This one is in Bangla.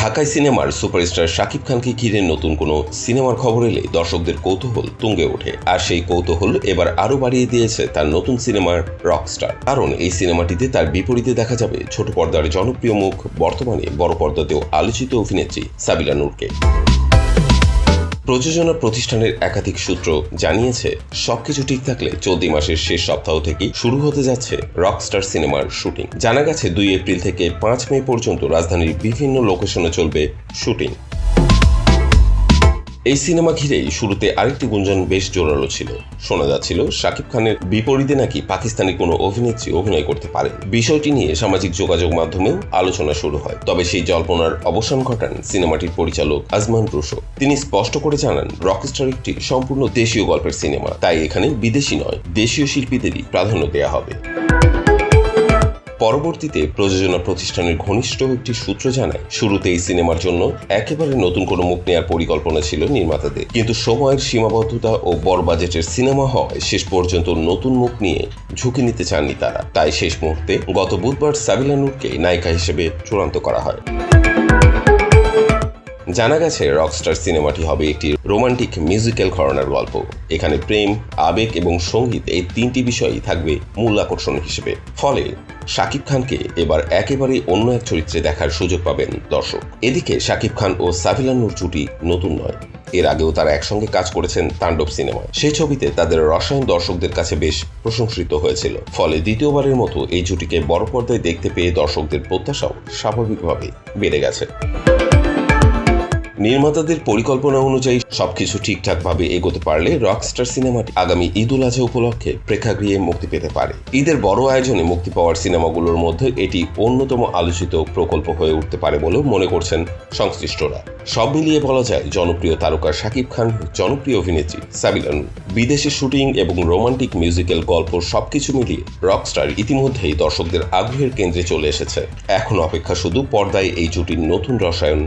ঢাকায় সিনেমার সুপারস্টার শাকিব খানকে ঘিরে নতুন কোনো সিনেমার খবর এলে দর্শকদের কৌতূহল তুঙ্গে ওঠে। আর সেই কৌতূহল এবার আরও বাড়িয়ে দিয়েছে তার নতুন সিনেমার রকস্টার। কারণ এই সিনেমাটিতে তার বিপরীতে দেখা যাবে ছোট পর্দার জনপ্রিয় মুখ, বর্তমানে বড় পর্দাতেও আলোচিত অভিনেত্রী সাবিলা নূরকে। প্রযোজনা প্রতিষ্ঠানের একাধিক সূত্র জানিয়েছে, সবকিছু ঠিক থাকলে চলতি মাসের শেষ সপ্তাহ থেকেই শুরু হতে যাচ্ছে রকস্টার সিনেমার শুটিং। জানা গেছে 2 এপ্রিল থেকে 5 মে পর্যন্ত রাজধানীর বিভিন্ন লোকেশনে চলবে শুটিং। এই সিনেমা ঘিরেই শুরুতে আরেকটি গুঞ্জন বেশ জোরালো ছিল। শোনা যাচ্ছিল শাকিব খানের বিপরীতে নাকি পাকিস্তানি কোনো অভিনেত্রী অভিনয় করতে পারে। বিষয়টি নিয়ে সামাজিক যোগাযোগ মাধ্যমেও আলোচনা শুরু হয়। তবে সেই জল্পনার অবসান ঘটান সিনেমাটির পরিচালক আজমান রুশো। তিনি স্পষ্ট করে জানান, রকস্টার একটি সম্পূর্ণ দেশীয় গল্পের সিনেমা, তাই এখানে বিদেশি নয়, দেশীয় শিল্পীদেরই প্রাধান্য দেওয়া হবে। পরবর্তীতে প্রযোজনা প্রতিষ্ঠানের ঘনিষ্ঠ একটি সূত্র জানায়, শুরুতে এই সিনেমার জন্য একেবারে নতুন কোনো মুখ নেওয়ার পরিকল্পনা ছিল নির্মাতাদের, কিন্তু সময়ের সীমাবদ্ধতা ও বড় বাজেটের সিনেমা হওয়ায় শেষ পর্যন্ত নতুন মুখ নিয়ে ঝুঁকি নিতে চাননি তারা। তাই শেষ মুহূর্তে গত বুধবার সাবিলা নূরকে নায়িকা হিসেবে চূড়ান্ত করা হয়। জানা গেছে, রকস্টার সিনেমাটি হবে একটি রোমান্টিক মিউজিক্যাল ঘরানার গল্প। এখানে প্রেম, আবেগ এবং সঙ্গীত এই 3টি বিষয়ই থাকবে মূল আকর্ষণ হিসেবে। ফলে শাকিব খানকে এবার একেবারেই অন্য এক চরিত্রে দেখার সুযোগ পাবেন দর্শক। এদিকে শাকিব খান ও সাবিলা নূর জুটি নতুন নয়, এর আগেও তারা একসঙ্গে কাজ করেছেন তাণ্ডব সিনেমায়। সেই ছবিতে তাদের রসায়ন দর্শকদের কাছে বেশ প্রশংসিত হয়েছিল। ফলে দ্বিতীয়বারের মতো এই জুটিকে বড় পর্দায় দেখতে পেয়ে দর্শকদের প্রত্যাশাও স্বাভাবিকভাবে বেড়ে গেছে। নির্মাতাদের পরিকল্পনা অনুযায়ী সবকিছু ঠিকঠাকভাবে এগোতে পারলে রকস্টার সিনেমাটি আগামী ঈদ উল আজহা উপলক্ষে প্রেক্ষাগৃহে মুক্তি পেতে পারে। ঈদের বড় আয়োজনে মুক্তি পাওয়ার সিনেমাগুলোর মধ্যে এটি অন্যতম আলোচিত প্রকল্প হয়ে উঠতে পারে বলেও মনে করছেন সংশ্লিষ্টরা। সব মিলিয়ে বলা যায়, জনপ্রিয় তারকা শাকিব খান, জনপ্রিয় অভিনেত্রী সাবিলা নূর, বিদেশে শুটিং এবং রোমান্টিক মিউজিক্যাল গল্প সবকিছু মিলিয়ে রকস্টার ইতিমধ্যেই দর্শকদের আগ্রহের কেন্দ্রে চলে এসেছে। এখন অপেক্ষা শুধু পর্দায় এই জুটির নতুন রসায়ন